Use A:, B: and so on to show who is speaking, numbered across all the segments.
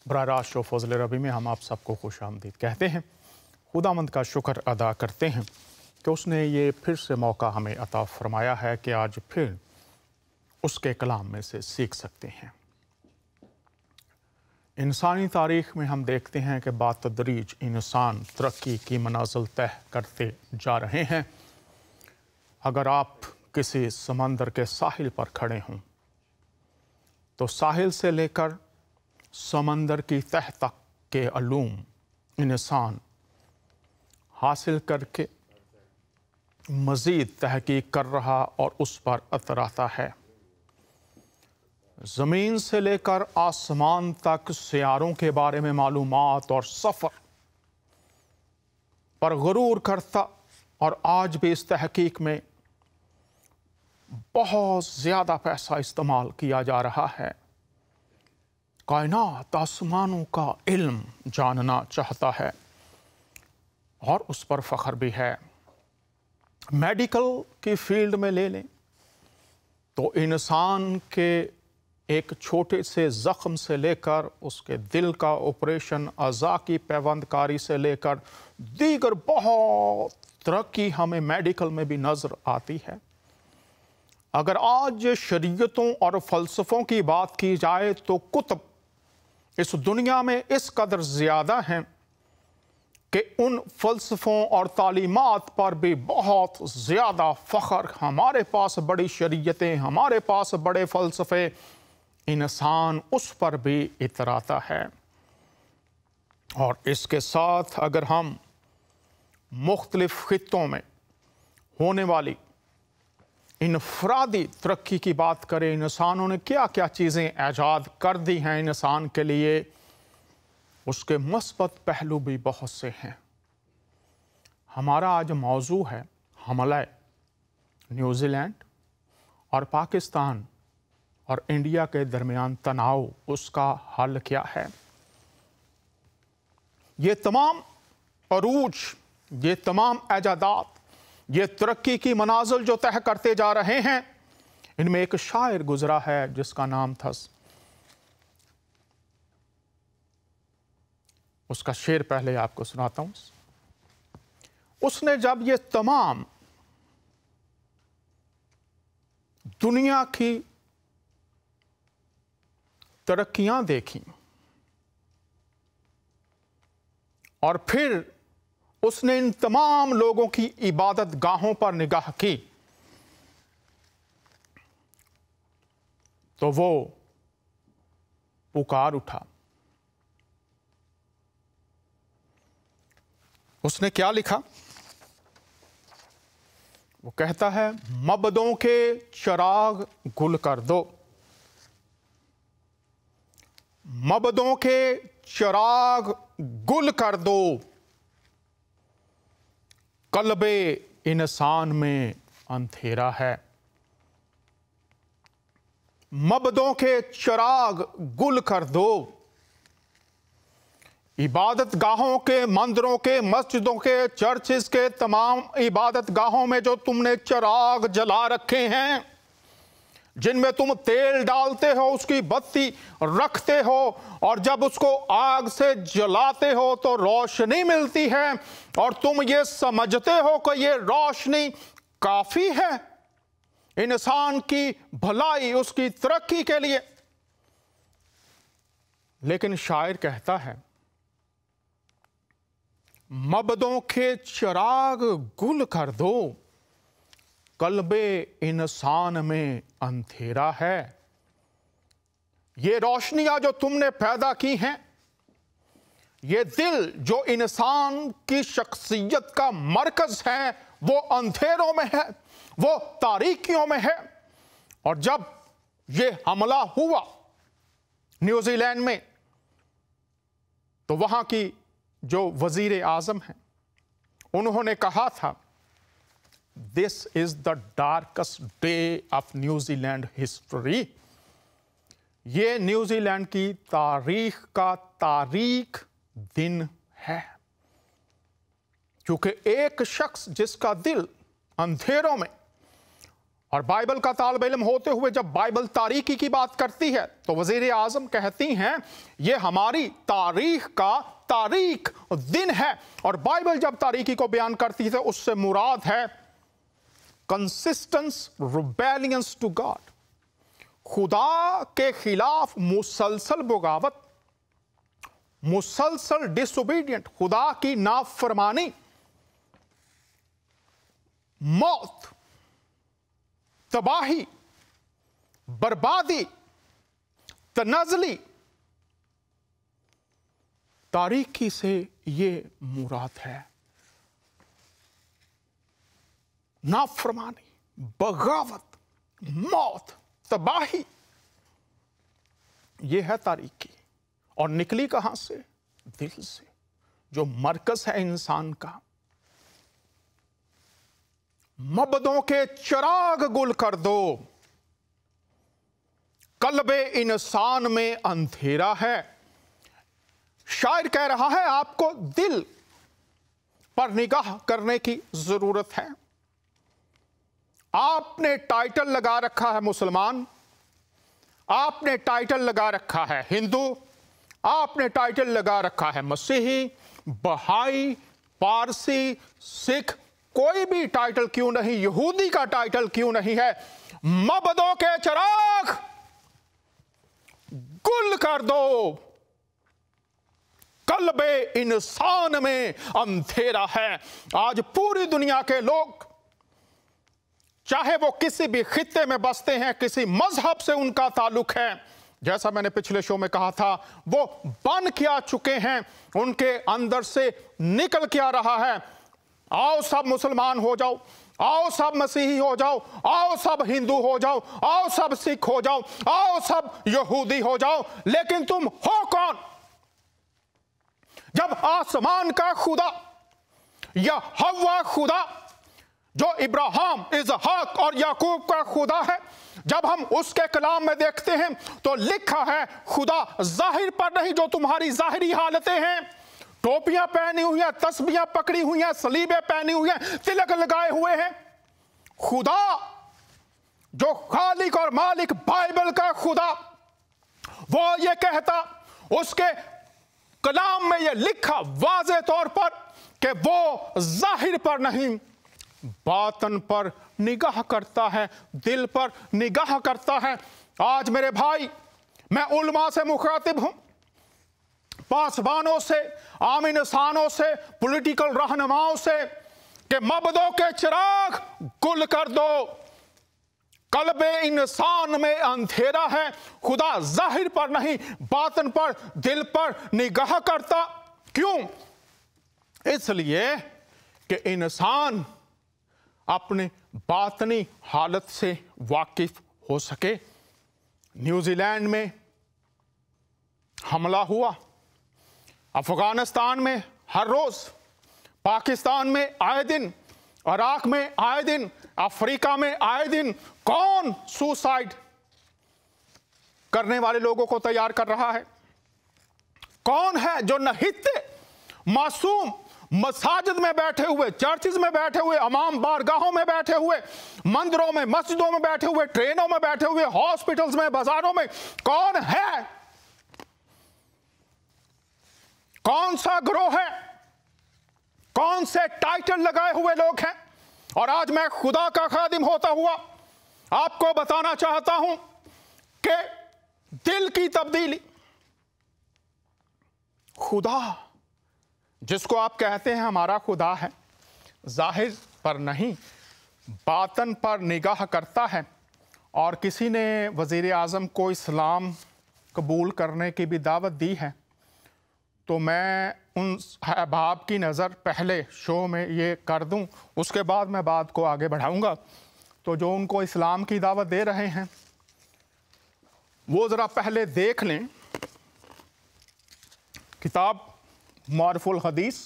A: براہ راست شو فضل ربی میں ہم آپ سب کو خوش آمدید کہتے ہیں۔ خداوند کا شکر ادا کرتے ہیں کہ اس نے یہ پھر سے موقع ہمیں عطا فرمایا ہے کہ آج پھر اس کے کلام میں سے سیکھ سکتے ہیں۔ انسانی تاریخ میں ہم دیکھتے ہیں کہ بتدریج انسان ترقی کی منازل طے کرتے جا رہے ہیں۔ اگر آپ کسی سمندر کے ساحل پر کھڑے ہوں تو ساحل سے لے کر سمندر کی تہ تک کے علوم انسان حاصل کر کے مزید تحقیق کر رہا اور اس پر اتراتا ہے۔ زمین سے لے کر آسمان تک سیاروں کے بارے میں معلومات اور سفر پر غرور کرتا، اور آج بھی اس تحقیق میں بہت زیادہ پیسہ استعمال کیا جا رہا ہے۔ کائنات آسمانوں کا علم جاننا چاہتا ہے اور اس پر فخر بھی ہے۔ میڈیکل کی فیلڈ میں لے لیں تو انسان کے ایک چھوٹے سے زخم سے لے کر اس کے دل کا آپریشن، اعضاء کی پیوند کاری سے لے کر دیگر بہت ترقی ہمیں میڈیکل میں بھی نظر آتی ہے۔ اگر آج شریعتوں اور فلسفوں کی بات کی جائے تو کتب اس دنیا میں اس قدر زیادہ ہیں کہ ان فلسفوں اور تعلیمات پر بھی بہت زیادہ فخر۔ ہمارے پاس بڑی شریعتیں، ہمارے پاس بڑے فلسفے، انسان اس پر بھی اتراتا ہے۔ اور اس کے ساتھ اگر ہم مختلف خطوں میں ہونے والی انفرادی ترقی کی بات کریں، انسانوں نے کیا کیا چیزیں ایجاد کر دی ہیں انسان کے لیے، اس کے مثبت پہلو بھی بہت سے ہیں۔ ہمارا آج موضوع ہے حملہ نیوزی لینڈ اور پاکستان اور انڈیا کے درمیان تناؤ، اس کا حل کیا ہے۔ یہ تمام عروج، یہ تمام ایجادات، یہ ترقی کی منازل جو طے کرتے جا رہے ہیں، ان میں ایک شاعر گزرا ہے جس کا نام تھا، اس کا شعر پہلے آپ کو سناتا ہوں۔ اس نے جب یہ تمام دنیا کی ترقیاں دیکھیں اور پھر اس نے ان تمام لوگوں کی عبادت گاہوں پر نگاہ کی تو وہ پکار اٹھا۔ اس نے کیا لکھا؟ وہ کہتا ہے، مبدوں کے چراغ گل کر دو، مبدوں کے چراغ گل کر دو، قلب انسان میں اندھیرا ہے۔ مبدوں کے چراغ گل کر دو، عبادت گاہوں کے، مندروں کے، مسجدوں کے، چرچز کے، تمام عبادت گاہوں میں جو تم نے چراغ جلا رکھے ہیں، جن میں تم تیل ڈالتے ہو، اس کی بتی رکھتے ہو، اور جب اس کو آگ سے جلاتے ہو تو روشنی ملتی ہے، اور تم یہ سمجھتے ہو کہ یہ روشنی کافی ہے انسان کی بھلائی، اس کی ترقی کے لیے۔ لیکن شاعر کہتا ہے، مبدوں کے چراغ گل کر دو، قلب انسان میں اندھیرا ہے۔ یہ روشنیاں جو تم نے پیدا کی ہیں، یہ دل جو انسان کی شخصیت کا مرکز ہے، وہ اندھیروں میں ہے، وہ تاریکیوں میں ہے۔ اور جب یہ حملہ ہوا نیوزی لینڈ میں تو وہاں کی جو وزیر اعظم ہیں، انہوں نے کہا تھا، "This is the darkest day of New Zealand history." یہ نیوزی لینڈ کی تاریخ کا تاریک دن ہے، کیونکہ ایک شخص جس کا دل اندھیروں میں اور بائبل کا طالب علم ہوتے ہوئے جب بائبل تاریخی کی بات کرتی ہے تو وزیر اعظم کہتی ہیں یہ ہماری تاریخ کا تاریخ دن ہے. اور بائبل جب تاریخی کو بیان کرتی ہے اس سے مراد ہے کنسسٹنس ریبیلینس ٹو گاڈ، خدا کے خلاف مسلسل بغاوت، مسلسل ڈس اوبیڈینٹ، خدا کی نافرمانی، موت، تباہی، بربادی، تنزلی. تاریکی سے یہ مراد ہے. نافرمانی، بغاوت، موت، تباہی، یہ ہے تاریکی. اور نکلی کہاں سے؟ دل سے، جو مرکز ہے انسان کا. مبدوں کے چراغ گل کر دو، قلب انسان میں اندھیرا ہے. شاعر کہہ رہا ہے آپ کو دل پر نگاہ کرنے کی ضرورت ہے. آپ نے ٹائٹل لگا رکھا ہے مسلمان، آپ نے ٹائٹل لگا رکھا ہے ہندو، آپ نے ٹائٹل لگا رکھا ہے مسیحی، بہائی، پارسی، سکھ، کوئی بھی ٹائٹل کیوں نہیں، یہودی کا ٹائٹل کیوں نہیں ہے، مبدوں کے چراغ گل کر دو، قلب انسان میں اندھیرا ہے. آج پوری دنیا کے لوگ، چاہے وہ کسی بھی خطے میں بستے ہیں، کسی مذہب سے ان کا تعلق ہے، جیسا میں نے پچھلے شو میں کہا تھا، وہ بن کیا چکے ہیں، ان کے اندر سے نکل کیا رہا ہے. آؤ سب مسلمان ہو جاؤ، آؤ سب مسیحی ہو جاؤ، آؤ سب ہندو ہو جاؤ، آؤ سب سکھ ہو جاؤ، آؤ سب یہودی ہو جاؤ. لیکن تم ہو کون؟ جب آسمان کا خدا یا ہوا خدا جو ابراہیم، اسحاق اور یعقوب کا خدا ہے، جب ہم اس کے کلام میں دیکھتے ہیں تو لکھا ہے خدا ظاہر پر نہیں جو تمہاری ظاہری حالتیں ہیں، ٹوپیاں پہنی ہوئی ہیں، تسبیحاں پکڑی ہوئی ہیں، صلیبیں پہنی ہوئی ہیں، تلک لگائے ہوئے ہیں. خدا جو خالق اور مالک بائبل کا خدا، وہ یہ کہتا، اس کے کلام میں یہ لکھا واضح طور پر کہ وہ ظاہر پر نہیں، باطن پر نگاہ کرتا ہے، دل پر نگاہ کرتا ہے. آج میرے بھائی، میں علماء سے مخاطب ہوں، پاسبانوں سے، عام انسانوں سے، پولیٹیکل رہنماؤں سے، کہ مبدوں کے چراغ گل کر دو، قلب انسان میں اندھیرا ہے، خدا ظاہر پر نہیں باطن پر، دل پر نگاہ کرتا. کیوں؟ اس لیے کہ انسان اپنے باطنی حالت سے واقف ہو سکے. نیوزی لینڈ میں حملہ ہوا، افغانستان میں ہر روز، پاکستان میں آئے دن، عراق میں آئے دن، افریقہ میں آئے دن. کون سوسائڈ کرنے والے لوگوں کو تیار کر رہا ہے؟ کون ہے جو نہتے معصوم مساجد میں بیٹھے ہوئے، چرچز میں بیٹھے ہوئے، امام بارگاہوں میں بیٹھے ہوئے، مندروں میں، مسجدوں میں بیٹھے ہوئے، ٹرینوں میں بیٹھے ہوئے، ہاسپٹلز میں، بازاروں میں، کون ہے؟ کون سا گروہ ہے؟ کون سے ٹائٹل لگائے ہوئے لوگ ہیں؟ اور آج میں خدا کا خادم ہوتا ہوا آپ کو بتانا چاہتا ہوں کہ دل کی تبدیلی، خدا جس کو آپ کہتے ہیں ہمارا خدا ہے، ظاہر پر نہیں باطن پر نگاہ کرتا ہے. اور کسی نے وزیر اعظم کو اسلام قبول کرنے کی بھی دعوت دی ہے، تو میں ان احباب کی نظر پہلے شو میں یہ کر دوں، اس کے بعد میں بات کو آگے بڑھاؤں گا. تو جو ان کو اسلام کی دعوت دے رہے ہیں وہ ذرا پہلے دیکھ لیں کتاب معارف الحدیث،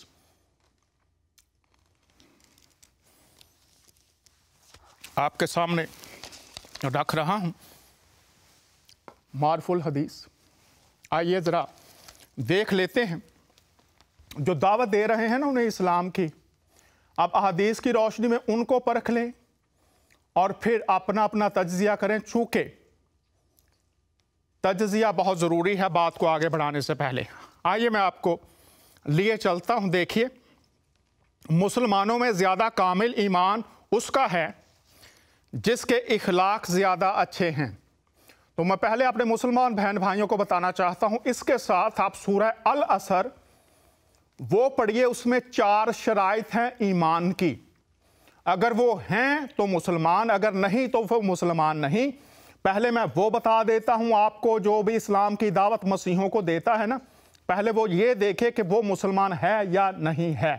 A: آپ کے سامنے رکھ رہا ہوں، معارف الحدیث. آئیے ذرا دیکھ لیتے ہیں. جو دعوت دے رہے ہیں نا انہیں اسلام کی، آپ احادیث کی روشنی میں ان کو پرکھ لیں اور پھر اپنا اپنا تجزیہ کریں، چونکہ تجزیہ بہت ضروری ہے بات کو آگے بڑھانے سے پہلے۔ آئیے میں آپ کو لیے چلتا ہوں۔ دیکھیے، مسلمانوں میں زیادہ کامل ایمان اس کا ہے جس کے اخلاق زیادہ اچھے ہیں۔ تو میں پہلے اپنے مسلمان بہن بھائیوں کو بتانا چاہتا ہوں، اس کے ساتھ آپ سورہ العصر وہ پڑھیے، اس میں 4 شرائط ہیں ایمان کی۔ اگر وہ ہیں تو مسلمان، اگر نہیں تو وہ مسلمان نہیں۔ پہلے میں وہ بتا دیتا ہوں آپ کو، جو بھی اسلام کی دعوت مسیحوں کو دیتا ہے نا، پہلے وہ یہ دیکھے کہ وہ مسلمان ہے یا نہیں ہے۔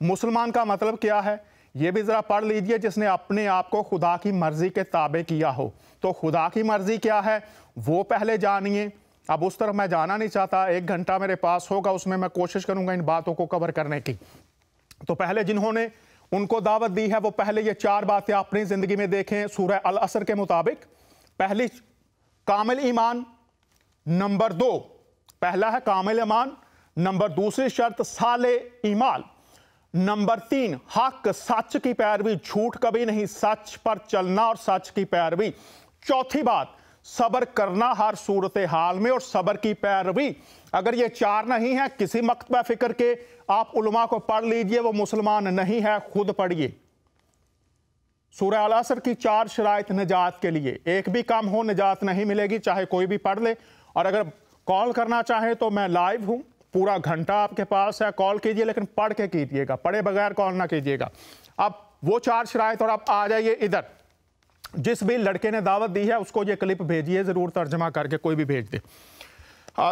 A: مسلمان کا مطلب کیا ہے یہ بھی ذرا پڑھ لیجئے، جس نے اپنے آپ کو خدا کی مرضی کے تابع کیا ہو۔ تو خدا کی مرضی کیا ہے وہ پہلے جانیے۔ اب اس طرف میں جانا نہیں چاہتا، 1 گھنٹہ میرے پاس ہوگا، اس میں کوشش کروں گا ان باتوں کو کور کرنے کی۔ تو پہلے جنہوں نے ان کو دعوت دی ہے وہ پہلے یہ 4 باتیں اپنی زندگی میں دیکھیں سورہ العصر کے مطابق۔ پہلی کامل ایمان، نمبر 2 پہلا ہے کامل ایمان، نمبر دوسری شرط صالح ایمان، نمبر 3 حق سچ کی پیروی، جھوٹ کبھی نہیں، سچ پر چلنا اور سچ کی پیروی۔ چوتھی بات صبر کرنا ہر صورتحال میں اور صبر کی پیروی۔ اگر یہ 4 نہیں ہے، کسی مکتبہ فکر کے آپ علماء کو پڑھ لیجئے، وہ مسلمان نہیں ہے، خود پڑھیے۔ سورہ العصر کی 4 شرائط نجات کے لیے، ایک بھی کم ہو نجات نہیں ملے گی، چاہے کوئی بھی پڑھ لے۔ اور اگر کال کرنا چاہیں تو میں لائیو ہوں، پورا گھنٹہ آپ کے پاس ہے، کال کیجئے، لیکن پڑھ کے کیجئے گا، پڑھے بغیر کال نہ کیجئے گا۔ اب وہ 4 شرائط، اور اب آ جائیے ادھر۔ جس بھی لڑکے نے دعوت دی ہے اس کو یہ کلپ بھیجیے، ضرور ترجمہ کر کے، کوئی بھی بھیج دے۔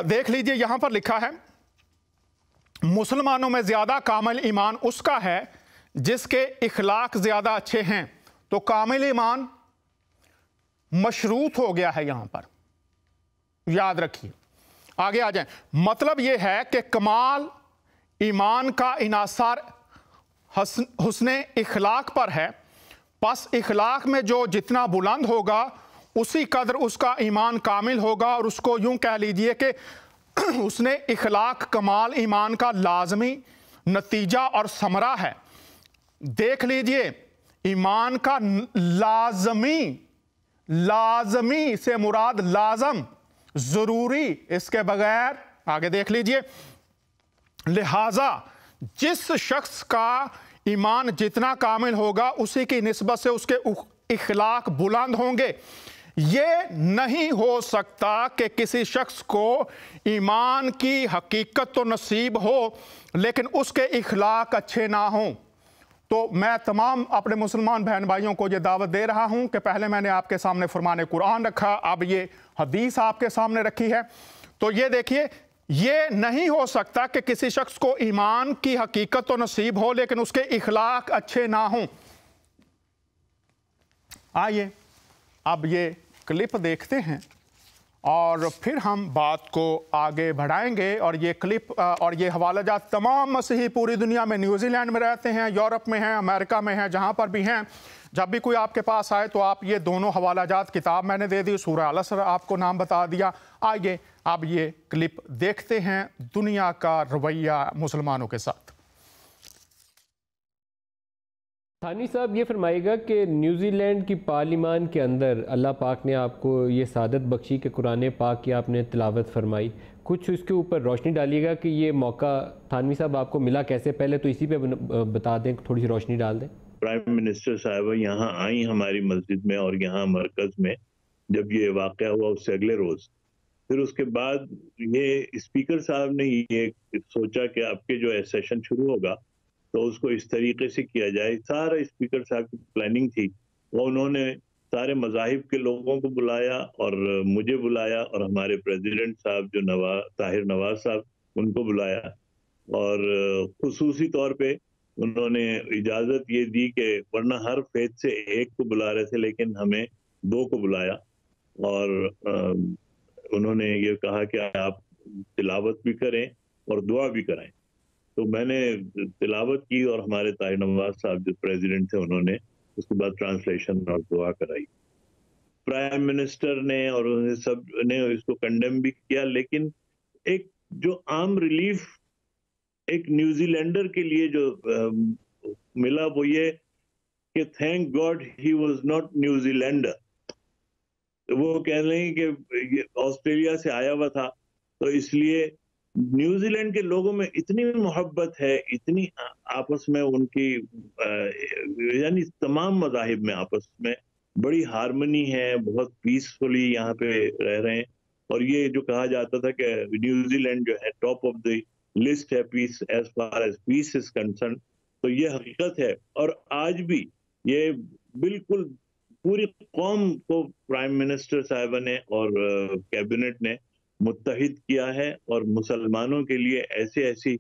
A: دیکھ لیجئے، یہاں پر لکھا ہے مسلمانوں میں زیادہ کامل ایمان اس کا ہے جس کے اخلاق زیادہ اچھے ہیں۔ تو کامل ایمان مشروط ہو گیا ہے یہاں پر، یاد رکھیے۔ آگے آ جائیں، مطلب یہ ہے کہ کمال ایمان کا انحصار حسن اخلاق پر ہے، پس اخلاق میں جو جتنا بلند ہوگا اسی قدر اس کا ایمان کامل ہوگا، اور اس کو یوں کہہ لیجئے کہ حسن اخلاق کمال ایمان کا لازمی نتیجہ اور ثمرہ ہے۔ دیکھ لیجئے، ایمان کا لازمی سے مراد لازم، ضروری، اس کے بغیر، آگے دیکھ لیجئے، لہذا جس شخص کا ایمان جتنا کامل ہوگا اسی کی نسبت سے اس کے اخلاق بلند ہوں گے۔ یہ نہیں ہو سکتا کہ کسی شخص کو ایمان کی حقیقت تو نصیب ہو لیکن اس کے اخلاق اچھے نہ ہوں۔ تو میں تمام اپنے مسلمان بہن بھائیوں کو یہ دعوت دے رہا ہوں کہ پہلے میں نے آپ کے سامنے فرمان قرآن رکھا، اب یہ حدیث آپ کے سامنے رکھی ہے۔ تو یہ دیکھیے، یہ نہیں ہو سکتا کہ کسی شخص کو ایمان کی حقیقت تو نصیب ہو لیکن اس کے اخلاق اچھے نہ ہوں۔ آئیے اب یہ کلپ دیکھتے ہیں اور پھر ہم بات کو آگے بڑھائیں گے۔ اور یہ کلپ اور یہ حوالہ جات تمام مسیحی پوری دنیا میں، نیوزی لینڈ میں رہتے ہیں، یورپ میں ہیں، امریکہ میں ہیں، جہاں پر بھی ہیں، جب بھی کوئی آپ کے پاس آئے تو آپ یہ دونوں حوالہ جات، کتاب میں نے دے دی، سورہ العصر آپ کو نام بتا دیا۔ آئیے اب یہ کلپ دیکھتے ہیں دنیا کا رویہ مسلمانوں کے ساتھ۔
B: تھانی صاحب، یہ فرمائے گا کہ نیوزی لینڈ کی پارلیمان کے اندر اللہ پاک نے آپ کو یہ سعادت بخشی کہ قرآن پاک کی آپ نے تلاوت فرمائی، کچھ اس کے اوپر روشنی ڈالیے گا کہ یہ موقع تھانوی صاحب آپ کو ملا کیسے؟ پہلے تو اسی پہ بتا دیں، تھوڑی سی روشنی ڈال دیں۔
C: پرائم منسٹر صاحبہ یہاں آئیں ہماری مسجد میں، اور یہاں مرکز میں جب یہ واقعہ ہوا اس سے اگلے روز، پھر اس کے بعد یہ اسپیکر صاحب نے یہ سوچا کہ آپ کے جو سیشن شروع ہوگا تو اس کو اس طریقے سے کیا جائے۔ سارا اسپیکر صاحب کی پلاننگ تھی، وہ انہوں نے سارے مذاہب کے لوگوں کو بلایا اور مجھے بلایا، اور ہمارے پریزیڈنٹ صاحب جو طاہر نواز صاحب، ان کو بلایا، اور خصوصی طور پہ انہوں نے اجازت یہ دی کہ ورنہ ہر فیت سے ایک کو بلا رہے تھے لیکن ہمیں 2 کو بلایا، اور انہوں نے یہ کہا کہ آپ تلاوت بھی کریں اور دعا بھی کرائیں۔ تو میں نے تلاوت کی اور ہمارے طاہر نواز صاحب جو پریزیڈنٹ تھے انہوں نے اس کے بعد ٹرانسلیشن اور دعا کرائی۔ پرائم منسٹر نے اور انہیں سب نے اس کو کنڈیم بھی کیا، لیکن ایک جو عام ریلیف ایک نیوزی لینڈر کے لیے جو ملا وہ یہ کہ thank God he was not New lander. وہ کہہ رہے ہیں کہ آسٹریلیا سے آیا ہوا تھا تو اس لیے نیوزی لینڈ کے لوگوں میں اتنی محبت ہے, اتنی آپس میں ان کی یعنی تمام مذاہب میں آپس میں بڑی ہارمنی ہے, بہت پیسفلی یہاں پہ رہ رہے ہیں. اور یہ جو کہا جاتا تھا کہ نیوزی لینڈ جو ہے ٹاپ آف دی لسٹ ہے peace as far as peace is concern, تو یہ حقیقت ہے. اور آج بھی یہ بالکل پوری قوم کو پرائم منسٹر صاحبہ نے اور کیبنٹ نے متحد کیا ہے, اور مسلمانوں کے لیے ایسی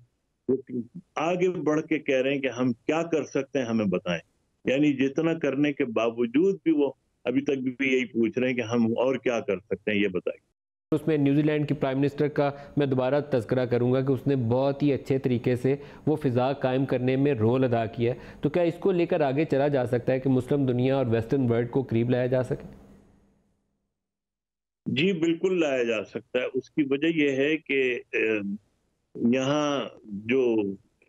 C: آگے بڑھ کے کہہ رہے ہیں کہ ہم کیا کر سکتے ہیں ہمیں بتائیں. یعنی جتنا کرنے کے باوجود بھی وہ ابھی تک بھی یہی پوچھ رہے ہیں کہ ہم اور کیا کر سکتے ہیں, یہ بتائیں.
B: اس میں نیوزی لینڈ کی پرائم منسٹر کا میں دوبارہ تذکرہ کروں گا کہ اس نے بہت ہی اچھے طریقے سے وہ فضا قائم کرنے میں رول ادا کیا ہے. تو کیا اس کو لے کر آگے چلا جا سکتا ہے کہ مسلم دنیا اور ویسٹرن ورلڈ کو قریب لایا جا سکے؟
C: جی بالکل لایا جا سکتا ہے. اس کی وجہ یہ ہے کہ یہاں جو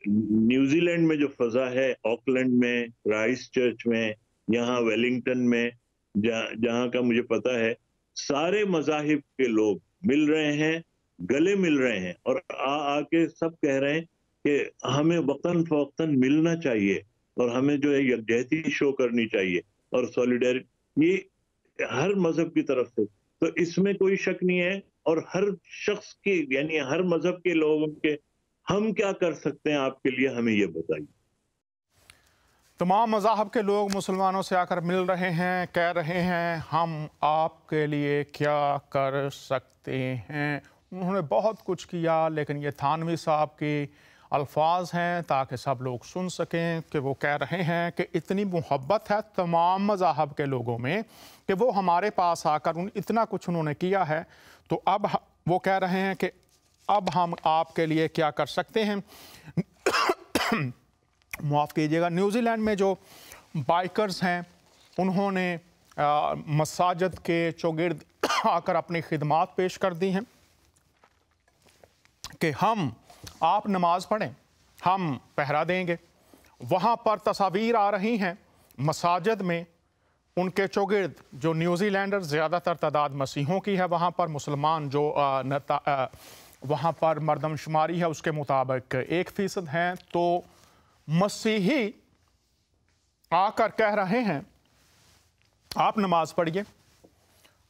C: نیوزی لینڈ میں جو فضا ہے, آکلینڈ میں, کرائسٹ چرچ میں, یہاں ویلنگٹن میں, جہاں کا مجھے پتا ہے سارے مذاہب کے لوگ مل رہے ہیں, گلے مل رہے ہیں, اور آ کے سب کہہ رہے ہیں کہ ہمیں وقتاً فوقتاً ملنا چاہیے اور ہمیں جو ہے یکجہتی شو کرنی چاہیے اور سولیڈیرٹی, یہ ہر مذہب کی طرف سے. تو اس میں کوئی شک نہیں ہے. اور ہر شخص کی یعنی ہر مذہب کے لوگوں کے ہم کیا کر سکتے ہیں آپ کے لیے, ہمیں یہ بتائیے.
A: تمام مذاہب کے لوگ مسلمانوں سے آ کر مل رہے ہیں, کہہ رہے ہیں ہم آپ کے لیے کیا کر سکتے ہیں. انہوں نے بہت کچھ کیا, لیکن یہ تھانوی صاحب کی الفاظ ہیں تاکہ سب لوگ سن سکیں کہ وہ کہہ رہے ہیں کہ اتنی محبت ہے تمام مذاہب کے لوگوں میں کہ وہ ہمارے پاس آ کر اتنا کچھ انہوں نے کیا ہے, تو اب وہ کہہ رہے ہیں کہ اب ہم آپ کے لیے کیا کر سکتے ہیں. معاف کیجیے گا. نیوزی لینڈ میں جو بائکرز ہیں انہوں نے مساجد کے چوگرد آ کر اپنی خدمات پیش کر دی ہیں کہ ہم آپ نماز پڑھیں, ہم پہرا دیں گے. وہاں پر تصاویر آ رہی ہیں مساجد میں ان کے چوگرد جو نیوزی لینڈر, زیادہ تر تعداد مسیحوں کی ہے وہاں پر, مسلمان جو وہاں پر مردم شماری ہے اس کے مطابق 1% ہیں, تو مسیحی آ کر کہہ رہے ہیں آپ نماز پڑھیے,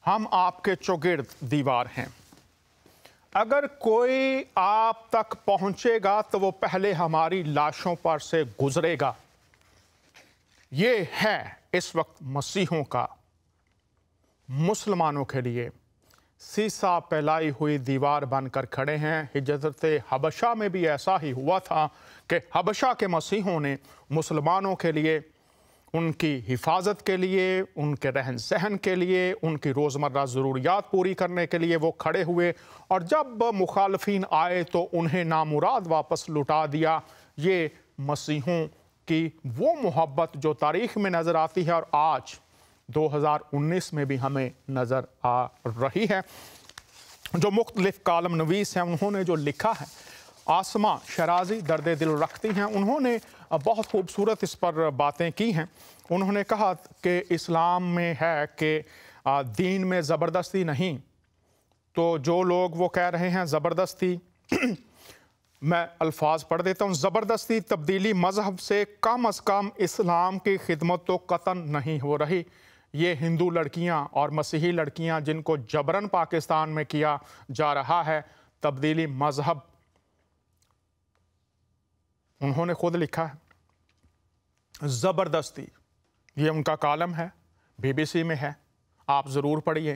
A: ہم آپ کے چوگرد دیوار ہیں. اگر کوئی آپ تک پہنچے گا تو وہ پہلے ہماری لاشوں پر سے گزرے گا. یہ ہے اس وقت مسیحوں کا مسلمانوں کے لیے سیسا پھیلائی ہوئی دیوار بن کر کھڑے ہیں. ہجرت حبشہ میں بھی ایسا ہی ہوا تھا کہ حبشہ کے مسیحوں نے مسلمانوں کے لیے, ان کی حفاظت کے لیے, ان کے رہن سہن کے لیے, ان کی روزمرہ ضروریات پوری کرنے کے لیے وہ کھڑے ہوئے, اور جب مخالفین آئے تو انہیں نامراد واپس لٹا دیا. یہ مسیحوں کی وہ محبت جو تاریخ میں نظر آتی ہے اور آج 2019 میں بھی ہمیں نظر آ رہی ہے. جو مختلف کالم نویس ہیں انہوں نے جو لکھا ہے, آسماں شرازی درد دل رکھتی ہیں, انہوں نے بہت خوبصورت اس پر باتیں کی ہیں. انہوں نے کہا کہ اسلام میں ہے کہ دین میں زبردستی نہیں, تو جو لوگ وہ کہہ رہے ہیں زبردستی میں الفاظ پڑھ دیتا ہوں. زبردستی تبدیلی مذہب سے کم از کم اسلام کی خدمت تو قطعاً نہیں ہو رہی. یہ ہندو لڑکیاں اور مسیحی لڑکیاں جن کو جبراً پاکستان میں کیا جا رہا ہے, تبدیلی مذہب, انہوں نے خود لکھا ہے زبردستی. یہ ان کا کالم ہے, BBC میں ہے, آپ ضرور پڑھیے.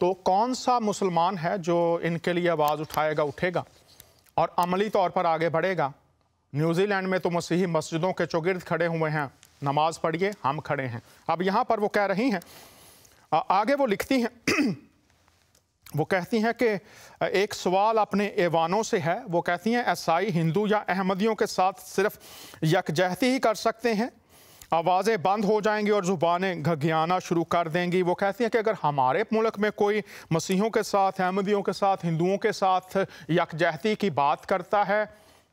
A: تو کون سا مسلمان ہے جو ان کے لیے آواز اٹھائے گا, اٹھے گا اور عملی طور پر آگے بڑھے گا؟ نیوزی لینڈ میں تو مسیحی مسجدوں کے چوگرد کھڑے ہوئے ہیں, نماز پڑھیے, ہم کھڑے ہیں. اب یہاں پر وہ کہہ رہی ہیں, آگے وہ لکھتی ہیں, وہ کہتی ہیں کہ ایک سوال اپنے ایوانوں سے ہے. وہ کہتی ہیں عیسائی ہندو یا احمدیوں کے ساتھ صرف یکجہتی ہی کر سکتے ہیں, آوازیں بند ہو جائیں گی اور زبانیں گھگیانا شروع کر دیں گی. وہ کہتی ہیں کہ اگر ہمارے ملک میں کوئی مسیحوں کے ساتھ, احمدیوں کے ساتھ, ہندوؤں کے ساتھ یکجہتی کی بات کرتا ہے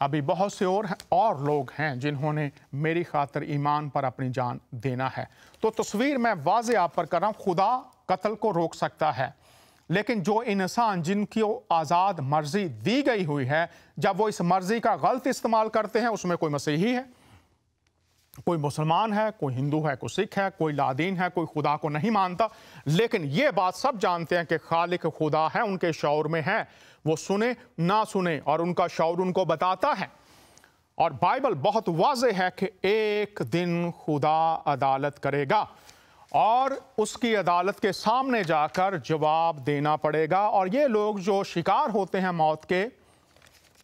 A: ابھی بہت سے اور لوگ ہیں جنہوں نے میری خاطر ایمان پر اپنی جان دینا ہے۔ تو تصویر میں واضح آپ پر کر رہا ہوں، خدا قتل کو روک سکتا ہے، لیکن جو انسان جن کی آزاد مرضی دی گئی ہوئی ہے، جب وہ اس مرضی کا غلط استعمال کرتے ہیں، اس میں کوئی مسیحی ہے، کوئی مسلمان ہے، کوئی ہندو ہے، کوئی سکھ ہے، کوئی لادین ہے، کوئی خدا کو نہیں مانتا، لیکن یہ بات سب جانتے ہیں کہ خالق خدا ہے، ان کے شعور میں ہے، وہ سنے نہ سنے اور ان کا شعور ان کو بتاتا ہے۔ اور بائبل بہت واضح ہے کہ ایک دن خدا عدالت کرے گا اور اس کی عدالت کے سامنے جا کر جواب دینا پڑے گا۔ اور یہ لوگ جو شکار ہوتے ہیں موت کے،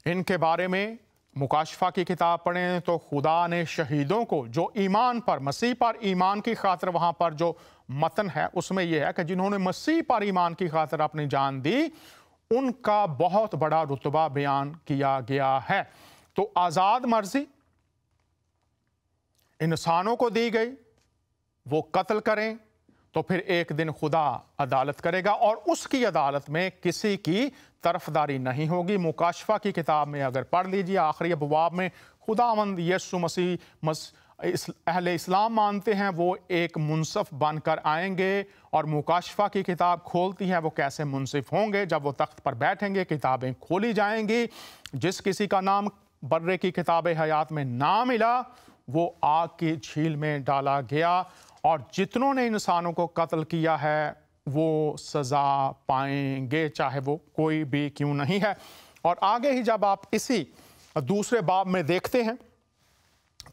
A: ان کے بارے میں مکاشفہ کی کتاب پڑھیں تو خدا نے شہیدوں کو جو ایمان پر، مسیح پر ایمان کی خاطر، وہاں پر جو متن ہے اس میں یہ ہے کہ جنہوں نے مسیح پر ایمان کی خاطر اپنی جان دی، ان کا بہت بڑا رتبہ بیان کیا گیا ہے۔ تو آزاد مرضی انسانوں کو دی گئی، وہ قتل کریں تو پھر ایک دن خدا عدالت کرے گا، اور اس کی عدالت میں کسی کی طرفداری نہیں ہوگی۔ مکاشفہ کی کتاب میں اگر پڑھ لیجیے، آخری ابواب میں خداوند یسوع مسیح اہل اسلام مانتے ہیں وہ ایک منصف بن کر آئیں گے، اور مکاشفہ کی کتاب کھولتی ہے وہ کیسے منصف ہوں گے۔ جب وہ تخت پر بیٹھیں گے، کتابیں کھولی جائیں گی، جس کسی کا نام برے کی کتاب حیات میں نہ ملا وہ آگ کی جھیل میں ڈالا گیا، اور جتنوں نے انسانوں کو قتل کیا ہے وہ سزا پائیں گے، چاہے وہ کوئی بھی کیوں نہیں ہے۔ اور آگے ہی جب آپ اسی دوسرے باب میں دیکھتے ہیں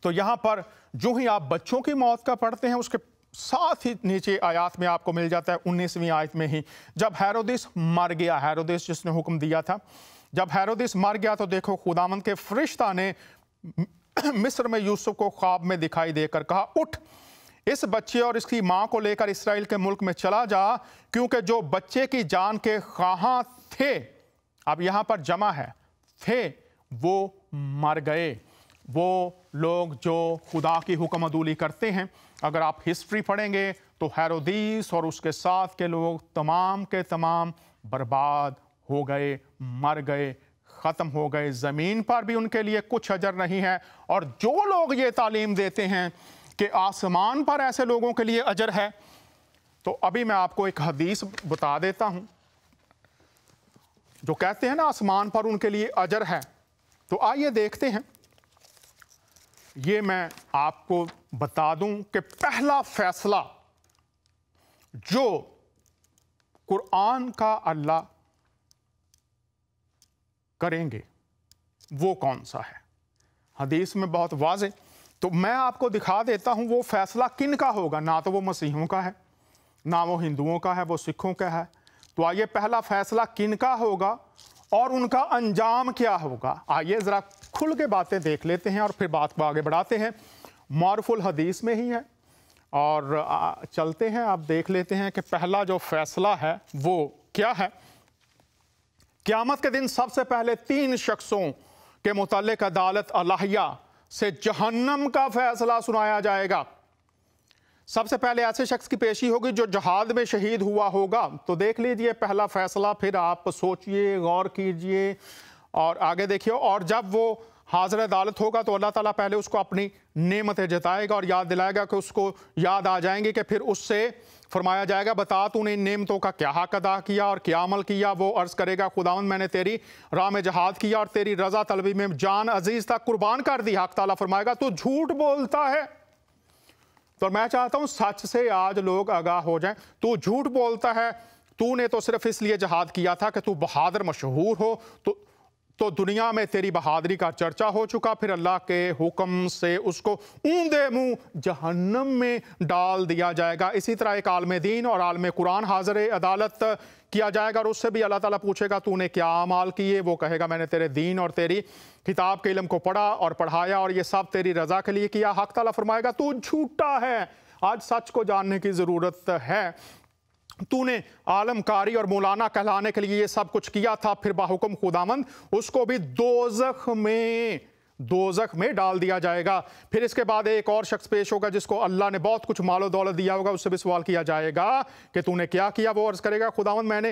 A: تو یہاں پر جو ہی آپ بچوں کی موت کا پڑھتے ہیں، اس کے ساتھ ہی نیچے آیات میں آپ کو مل جاتا ہے 19ویں آیت میں ہی، جب ہیرودس مر گیا، ہیرودس جس نے حکم دیا تھا، جب ہیرودس مر گیا تو دیکھو خداوند کے فرشتہ نے مصر میں یوسف کو خواب میں دکھائی دے کر کہا، اٹھ اس بچے اور اس کی ماں کو لے کر اسرائیل کے ملک میں چلا جا، کیونکہ جو بچے کی جان کے خواہاں تھے، اب یہاں پر جمع ہے، تھے، وہ مر گئے۔ وہ لوگ جو خدا کی حکم عدولی کرتے ہیں، اگر آپ ہسٹری پڑھیں گے تو ہیرودیس اور اس کے ساتھ کے لوگ تمام کے تمام برباد ہو گئے، مر گئے، ختم ہو گئے، زمین پر بھی ان کے لیے کچھ اجر نہیں ہے۔ اور جو لوگ یہ تعلیم دیتے ہیں کہ آسمان پر ایسے لوگوں کے لیے اجر ہے، تو ابھی میں آپ کو ایک حدیث بتا دیتا ہوں جو کہتے ہیں نا آسمان پر ان کے لیے اجر ہے۔ تو آئیے دیکھتے ہیں، یہ میں آپ کو بتا دوں کہ پہلا فیصلہ جو قرآن کا اللہ کریں گے وہ کون سا ہے؟ حدیث میں بہت واضح، تو میں آپ کو دکھا دیتا ہوں وہ فیصلہ کن کا ہوگا۔ نہ تو وہ مسیحیوں کا ہے، نہ وہ ہندوؤں کا ہے، وہ سکھوں کا ہے۔ تو آئیے پہلا فیصلہ کن کا ہوگا اور ان کا انجام کیا ہوگا؟ آئیے ذرا کھل کے باتیں دیکھ لیتے ہیں اور پھر بات کو آگے بڑھاتے ہیں۔ معرف الحدیث میں ہی ہے اور چلتے ہیں، آپ دیکھ لیتے ہیں کہ پہلا جو فیصلہ ہے وہ کیا ہے۔ قیامت کے دن سب سے پہلے 3 شخصوں کے متعلق عدالت الہیہ سے جہنم کا فیصلہ سنایا جائے گا۔ سب سے پہلے ایسے شخص کی پیشی ہوگی جو جہاد میں شہید ہوا ہوگا۔ تو دیکھ لیجئے پہلا فیصلہ، پھر آپ سوچئے، غور کیجئے اور آگے دیکھیے۔ اور جب وہ حاضر عدالت ہوگا تو اللہ تعالیٰ پہلے اس کو اپنی نعمتیں جتائے گا اور یاد دلائے گا کہ اس کو یاد آ جائیں گے، کہ پھر اس سے فرمایا جائے گا بتا تو نے ان نعمتوں کا کیا حق ادا کیا اور کیا عمل کیا۔ وہ عرض کرے گا خداوند میں نے تیری راہ میں جہاد کیا اور تیری رضا طلبی میں جان عزیز تک قربان کر دی۔ حق تعالیٰ فرمائے گا تو جھوٹ بولتا ہے۔ تو میں چاہتا ہوں سچ سے آج لوگ آگاہ ہو جائیں۔ تو جھوٹ بولتا ہے، تو نے تو صرف اس لیے جہاد کیا تھا کہ تو بہادر مشہور ہو، تو دنیا میں تیری بہادری کا چرچا ہو چکا، پھر اللہ کے حکم سے اس کو اوندے منہ جہنم میں ڈال دیا جائے گا۔ اسی طرح ایک عالم دین اور عالم قرآن حاضر عدالت کیا جائے گا اور اس سے بھی اللہ تعالیٰ پوچھے گا تو نے کیا اعمال کیے۔ وہ کہے گا میں نے تیرے دین اور تیری کتاب کے علم کو پڑھا اور پڑھایا اور یہ سب تیری رضا کے لیے کیا۔ حق تعالیٰ فرمائے گا تو جھوٹا ہے۔ آج سچ کو جاننے کی ضرورت ہے۔ تو نے عالم کاری اور مولانا کہلانے کے لیے یہ سب کچھ کیا تھا، پھر باحکم خداوند اس کو بھی دوزخ میں ڈال دیا جائے گا۔ پھر اس کے بعد ایک اور شخص پیش ہوگا جس کو اللہ نے بہت کچھ مال و دولت دیا ہوگا، اس سے بھی سوال کیا جائے گا کہ تو نے کیا کیا۔ وہ عرض کرے گا خداوند میں نے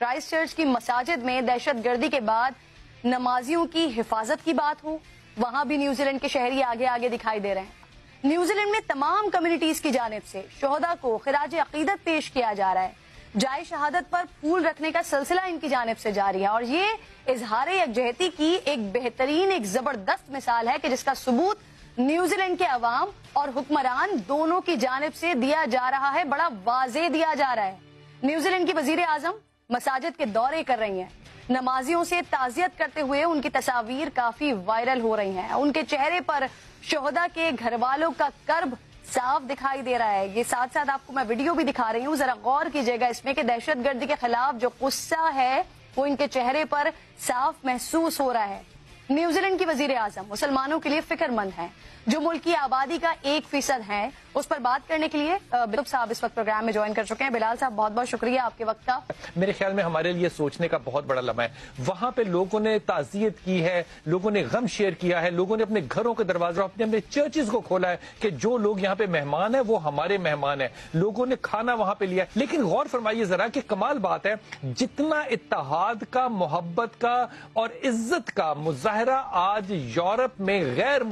D: کرائسٹ چرچ کی مساجد میں دہشت گردی کے بعد نمازیوں کی حفاظت کی بات ہو، وہاں بھی نیوزی لینڈ کے شہری آگے آگے دکھائی دے رہے ہیں۔ نیوزی لینڈ میں تمام کمیونٹیز کی جانب سے شہداء کو خراج عقیدت پیش کیا جا رہا ہے، جائے شہادت پر پھول رکھنے کا سلسلہ ان کی جانب سے جاری ہے، اور یہ اظہار یکجہتی کی ایک بہترین، ایک زبردست مثال ہے کہ جس کا ثبوت نیوزی لینڈ کے عوام اور حکمران دونوں کی جانب سے دیا جا رہا ہے، بڑا واضح دیا جا رہا ہے۔ نیوزی لینڈ کی وزیر اعظم مساجد کے دورے کر رہی ہیں، نمازیوں سے تعزیت کرتے ہوئے ان کی تصاویر کافی وائرل ہو رہی ہیں، ان کے چہرے پر شہداء کے گھر والوں کا کرب صاف دکھائی دے رہا ہے۔ یہ ساتھ ساتھ آپ کو میں ویڈیو بھی دکھا رہی ہوں، ذرا غور کیجئے گا اس میں کہ دہشت گردی کے خلاف جو غصہ ہے وہ ان کے چہرے پر صاف محسوس ہو رہا ہے۔ نیوزی لینڈ کی وزیر اعظم مسلمانوں کے لیے فکر مند ہیں، جو ملک کی آبادی کا 1% ہے، اس پر بات کرنے کے لیے بلال صاحب اس وقت پروگرام میں جوائن کر چکے ہیں۔ بلال صاحب بہت بہت شکریہ آپ کے وقت کا۔
E: میرے خیال میں ہمارے لیے سوچنے کا بہت بڑا لمحہ ہے، وہاں پہ لوگوں نے تعزیت کی ہے، لوگوں نے غم شیئر کیا ہے، لوگوں نے اپنے گھروں کے دروازے اپنے چرچز کو کھولا ہے کہ جو لوگ یہاں پہ مہمان ہیں وہ ہمارے مہمان ہیں، لوگوں نے کھانا وہاں پہ لیا ہے۔ لیکن غور فرمائیے ذرا کہ کمال بات ہے، جتنا اتحاد کا، محبت کا اور عزت کا مظاہرہ آج یورپ میں غیر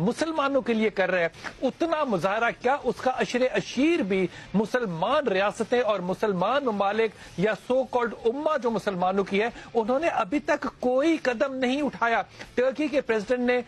E: مسلمانوں کے لیے کر رہے ہیں، اتنا مظاہرہ کیا اس کا عشر اشیر بھی مسلمان ریاستیں اور مسلمان ممالک یا سو کالڈ امہ جو مسلمانوں کی ہے، انہوں نے ابھی تک کوئی قدم نہیں اٹھایا۔ ترکی کے پریزیڈنٹ نے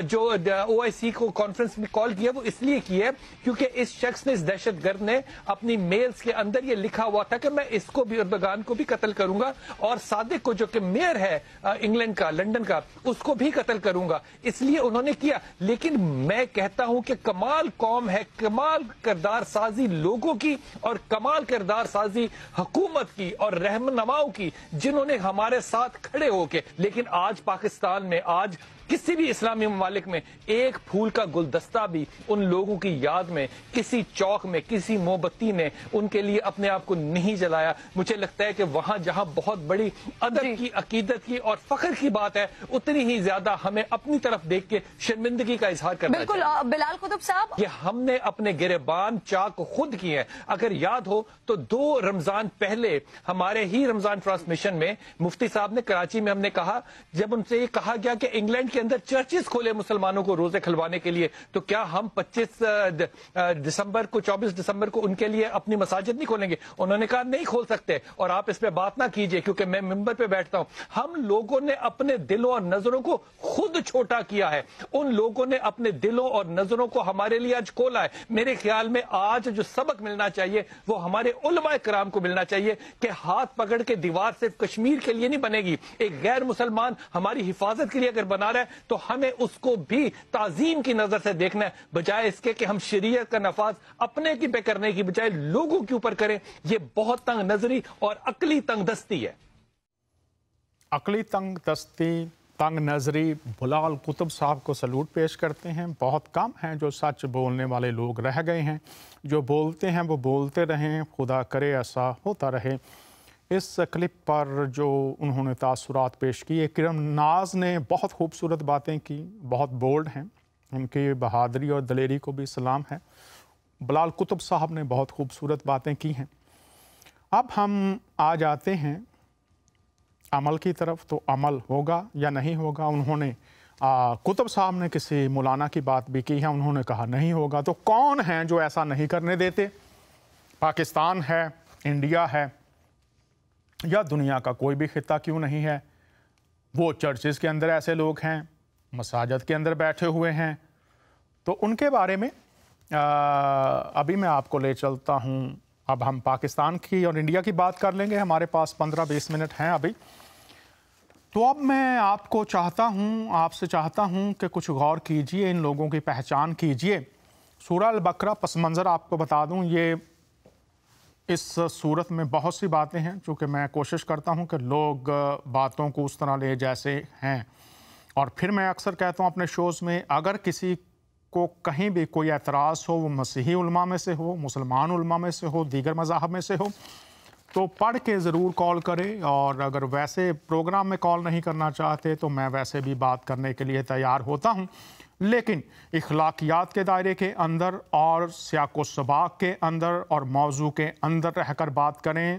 E: جو OIC کو کانفرنس میں کال کیا وہ اس لیے کی ہے کیونکہ اس شخص نے، اس دہشت گرد نے اپنی میلز کے اندر یہ لکھا ہوا تھا کہ میں اس کو بھی، اردوغان کو بھی قتل کروں گا، اور صادق کو جو کہ میئر ہے انگلینڈ کا، لندن کا، اس کو بھی قتل کروں گا، اس لیے انہوں نے کیا۔ لیکن میں کہتا ہوں کہ کمال قوم ہے، کمال کردار سازی لوگوں کی اور کمال کردار سازی حکومت کی اور رہنماؤں کی، جنہوں نے ہمارے ساتھ کھڑے ہو کے، لیکن آج پاکستان میں، آج کسی بھی اسلامی ممالک میں ایک پھول کا گلدستہ بھی ان لوگوں کی یاد میں کسی چوک میں، کسی موم بتی نے ان کے لیے اپنے آپ کو نہیں جلایا۔ مجھے لگتا ہے کہ وہاں جہاں بہت بڑی ادب کی، عقیدت کی اور فخر کی بات ہے، اتنی ہی زیادہ ہمیں اپنی طرف دیکھ کے شرمندگی کا اظہار کرنا چاہیے۔
D: بالکل بلال قطب صاحب،
E: یہ ہم نے اپنے گریبان چاک خود کیے ہیں۔ اگر یاد ہو تو 2 رمضان پہلے ہمارے ہی رمضان ٹرانسمیشن میں مفتی صاحب نے کراچی میں ہم نے کہا، جب ان سے یہ کہا گیا کہ انگلینڈ کے اندر چرچز کھولے مسلمانوں کو روزے کھلوانے کے لیے، تو کیا ہم 25 دسمبر کو، 24 دسمبر کو ان کے لیے اپنی مساجد نہیں کھولیں گے؟ انہوں نے کہا نہیں کھول سکتے، اور آپ اس پہ بات نہ کیجئے کیونکہ میں ممبر پہ بیٹھتا ہوں۔ ہم لوگوں نے اپنے دلوں اور نظروں کو خود چھوٹا کیا ہے، ان لوگوں نے اپنے دلوں اور نظروں کو ہمارے لیے آج کھولا ہے۔ میرے خیال میں آج جو سبق ملنا چاہیے وہ ہمارے علماء کرام کو ملنا چاہیے کہ ہاتھ پکڑ کے دیوار صرف کشمیر کے لیے نہیں بنے گی، ایک غیر مسلمان ہماری حفاظت کے لیے اگر بنا رہا ہے تو ہمیں اس کو بھی تعظیم کی نظر سے دیکھنا ہے، بجائے اس کے کہ ہم شریعت کا نفاذ اپنے کی پہ کرنے کی بجائے لوگوں کے اوپر کریں۔ یہ بہت تنگ نظری اور عقلی تنگ دستی ہے۔
A: عقلی تنگ دستی، تنگ نظری، بلال قطب صاحب کو سلوٹ پیش کرتے ہیں۔ بہت کم ہیں جو سچ بولنے والے لوگ رہ گئے ہیں، جو بولتے ہیں وہ بولتے رہیں، خدا کرے ایسا ہوتا رہے۔ اس کلپ پر جو انہوں نے تاثرات پیش کیے، کرم ناز نے بہت خوبصورت باتیں کی، بہت بولڈ ہیں، ان کی بہادری اور دلیری کو بھی سلام ہے۔ بلال قطب صاحب نے بہت خوبصورت باتیں کی ہیں۔ اب ہم آ جاتے ہیں عمل کی طرف، تو عمل ہوگا یا نہیں ہوگا؟ انہوں نے قطب صاحب نے کسی مولانا کی بات بھی کی ہے، انہوں نے کہا نہیں ہوگا۔ تو کون ہیں جو ایسا نہیں کرنے دیتے؟ پاکستان ہے، انڈیا ہے، یا دنیا کا کوئی بھی خطہ کیوں نہیں ہے؟ وہ چرچز کے اندر ایسے لوگ ہیں، مساجد کے اندر بیٹھے ہوئے ہیں، تو ان کے بارے میں ابھی میں آپ کو لے چلتا ہوں۔ اب ہم پاکستان کی اور انڈیا کی بات کر لیں گے، ہمارے پاس 15-20 منٹ ہیں ابھی۔ تو اب میں آپ کو چاہتا ہوں، آپ سے چاہتا ہوں کہ کچھ غور کیجئے، ان لوگوں کی پہچان کیجئے۔ سورہ البقرہ پس منظر آپ کو بتا دوں، یہ اس صورت میں بہت سی باتیں ہیں، چونکہ میں کوشش کرتا ہوں کہ لوگ باتوں کو اس طرح لے جیسے ہیں، اور پھر میں اکثر کہتا ہوں اپنے شوز میں، اگر کسی کو کہیں بھی کوئی اعتراض ہو، وہ مسیحی علماء میں سے ہو، مسلمان علماء میں سے ہو، دیگر مذاہب میں سے ہو، تو پڑھ کے ضرور کال کرے، اور اگر ویسے پروگرام میں کال نہیں کرنا چاہتے تو میں ویسے بھی بات کرنے کے لیے تیار ہوتا ہوں، لیکن اخلاقیات کے دائرے کے اندر اور سیاق و سباق کے اندر اور موضوع کے اندر رہ کر بات کریں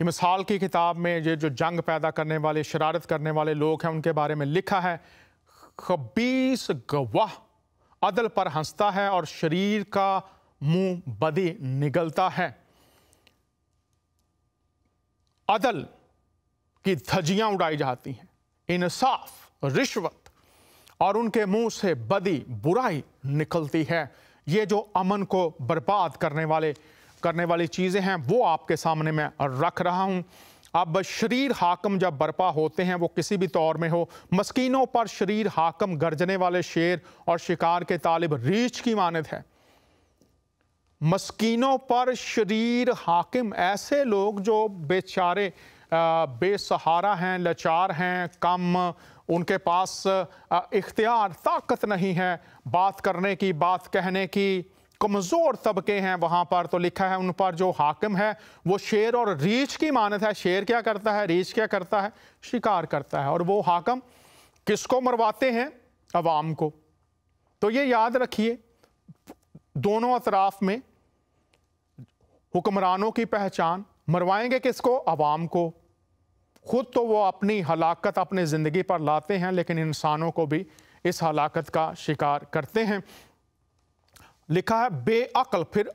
A: مثال کی کتاب میں یہ جو جنگ پیدا کرنے والے، شرارت کرنے والے لوگ ہیں، ان کے بارے میں لکھا ہے، خبیث گواہ عدل پر ہنستا ہے اور شریر کا منہ بدی نگلتا ہے۔ عدل کی دھجیاں اڑائی جاتی ہیں، انصاف، رشوت، اور ان کے منہ سے بدی، برائی نکلتی ہے۔ یہ جو امن کو برباد کرنے والی چیزیں ہیں وہ آپ کے سامنے میں رکھ رہا ہوں۔ اب شریر حاکم جب برپا ہوتے ہیں، وہ کسی بھی طور میں ہو، مسکینوں پر شریر حاکم گرجنے والے شیر اور شکار کے طالب ریچھ کی مانند ہے۔ مسکینوں پر شریر حاکم، ایسے لوگ جو بیچارے بے سہارا ہیں، لاچار ہیں، کم ان کے پاس اختیار، طاقت نہیں ہے بات کرنے کی، بات کہنے کی، کمزور طبقے ہیں وہاں پر، تو لکھا ہے ان پر جو حاکم ہے وہ شیر اور ریچھ کی مانند ہے۔ شیر کیا کرتا ہے؟ ریچھ کیا کرتا ہے؟ شکار کرتا ہے۔ اور وہ حاکم کس کو مرواتے ہیں؟ عوام کو۔ تو یہ یاد رکھیے، دونوں اطراف میں حکمرانوں کی پہچان، مروائیں گے کس کو؟ عوام کو۔ خود تو وہ اپنی ہلاکت اپنے زندگی پر لاتے ہیں، لیکن انسانوں کو بھی اس ہلاکت کا شکار کرتے ہیں۔ لکھا ہے بے عقل، پھر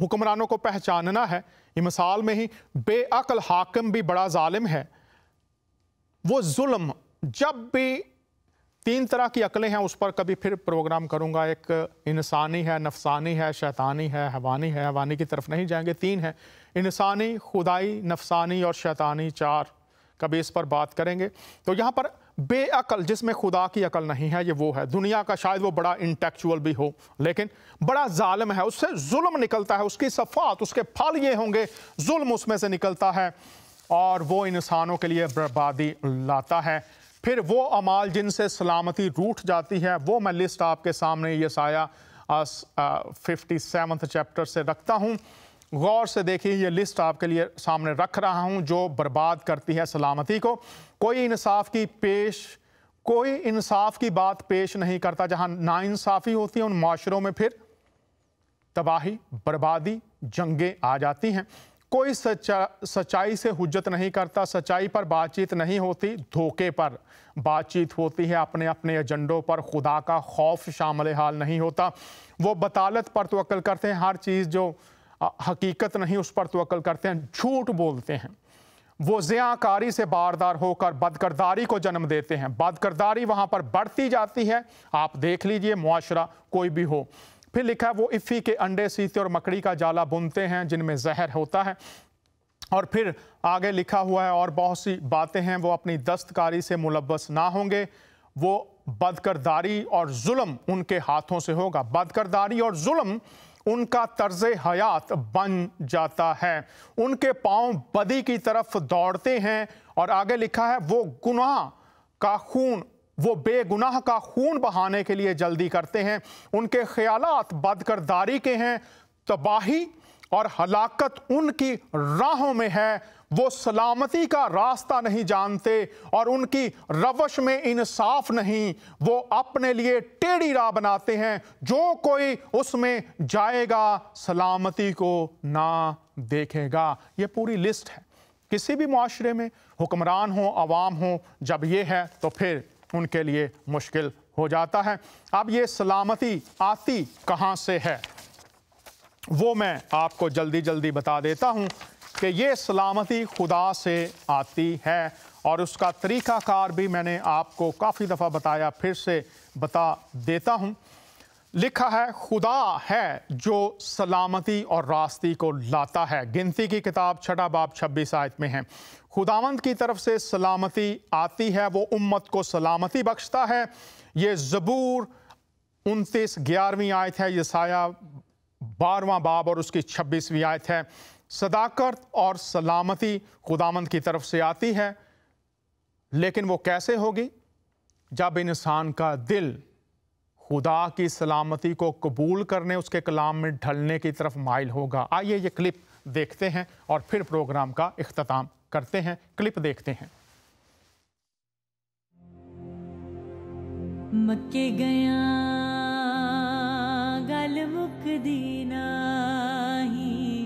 A: حکمرانوں کو پہچاننا ہے۔ یہ مثال میں ہی، بے عقل حاکم بھی بڑا ظالم ہے، وہ ظلم، جب بھی تین طرح کی عقلیں ہیں، اس پر کبھی پھر پروگرام کروں گا۔ ایک انسانی ہے، نفسانی ہے، شیطانی ہے، حیوانی ہے۔ حیوانی کی طرف نہیں جائیں گے، تین ہے، انسانی، خدائی، نفسانی اور شیطانی، چار، کبھی اس پر بات کریں گے۔ تو یہاں پر بے عقل، جس میں خدا کی عقل نہیں ہے، یہ وہ ہے۔ دنیا کا شاید وہ بڑا انٹیکچوئل بھی ہو، لیکن بڑا ظالم ہے، اس سے ظلم نکلتا ہے، اس کی صفات، اس کے پھل یہ ہوں گے، ظلم اس میں سے نکلتا ہے، اور وہ انسانوں کے لیے بربادی لاتا ہے۔ پھر وہ اعمال جن سے سلامتی روٹھ جاتی ہے، وہ میں لسٹ آپ کے سامنے یسایہ 57 چیپٹر سے رکھتا ہوں۔ غور سے دیکھیے، یہ لسٹ آپ کے لیے سامنے رکھ رہا ہوں جو برباد کرتی ہے سلامتی کو۔ کوئی انصاف کی بات پیش نہیں کرتا۔ جہاں ناانصافی ہوتی ہے، ان معاشروں میں پھر تباہی، بربادی، جنگیں آ جاتی ہیں۔ کوئی سچائی سے حجت نہیں کرتا، سچائی پر بات چیت نہیں ہوتی، دھوکے پر بات چیت ہوتی ہے، اپنے اپنے ایجنڈوں پر خدا کا خوف شامل حال نہیں ہوتا۔ وہ بطالت پر توکل کرتے ہیں، ہر چیز جو حقیقت نہیں اس پر توکل کرتے ہیں، جھوٹ بولتے ہیں۔ وہ زیاکاری سے باردار ہو کر بدکرداری کو جنم دیتے ہیں، بدکرداری وہاں پر بڑھتی جاتی ہے۔ آپ دیکھ لیجئے، معاشرہ کوئی بھی ہو۔ پھر لکھا ہے وہ افی کے انڈے سیتے اور مکڑی کا جالا بنتے ہیں جن میں زہر ہوتا ہے۔ اور پھر آگے لکھا ہوا ہے اور بہت سی باتیں ہیں، وہ اپنی دستکاری سے ملوث نہ ہوں گے، وہ بدکرداری اور ظلم ان کے ہاتھوں سے ہوگا۔ بدکرداری اور ظلم ان کا طرز حیات بن جاتا ہے، ان کے پاؤں بدی کی طرف دوڑتے ہیں۔ اور آگے لکھا ہے وہ بے گناہ کا خون بہانے کے لیے جلدی کرتے ہیں، ان کے خیالات بدکرداری کے ہیں، تباہی اور ہلاکت ان کی راہوں میں ہے۔ وہ سلامتی کا راستہ نہیں جانتے اور ان کی روش میں انصاف نہیں، وہ اپنے لیے ٹیڑھی راہ بناتے ہیں، جو کوئی اس میں جائے گا سلامتی کو نہ دیکھے گا۔ یہ پوری لسٹ ہے۔ کسی بھی معاشرے میں حکمران ہوں، عوام ہوں، جب یہ ہے تو پھر ان کے لیے مشکل ہو جاتا ہے۔ اب یہ سلامتی آتی کہاں سے ہے، وہ میں آپ کو جلدی بتا دیتا ہوں کہ یہ سلامتی خدا سے آتی ہے، اور اس کا طریقہ کار بھی میں نے آپ کو کافی دفعہ بتایا، پھر سے بتا دیتا ہوں۔ لکھا ہے خدا ہے جو سلامتی اور راستی کو لاتا ہے۔ گنتی کی کتاب 6 باب 26 آیت میں ہے، خداوند کی طرف سے سلامتی آتی ہے، وہ امت کو سلامتی بخشتا ہے۔ یہ زبور 29 11ویں آیت ہے، یسایہ 12واں باب اور اس کی 26ویں آیت ہے۔ صداقت اور سلامتی خداوند کی طرف سے آتی ہے، لیکن وہ کیسے ہوگی؟ جب انسان کا دل خدا کی سلامتی کو قبول کرنے، اس کے کلام میں ڈھلنے کی طرف مائل ہوگا۔ آئیے یہ کلپ دیکھتے ہیں اور پھر پروگرام کا اختتام کرتے ہیں۔ کلپ دیکھتے ہیں۔
F: مکے گیا گل مکدی نہیں،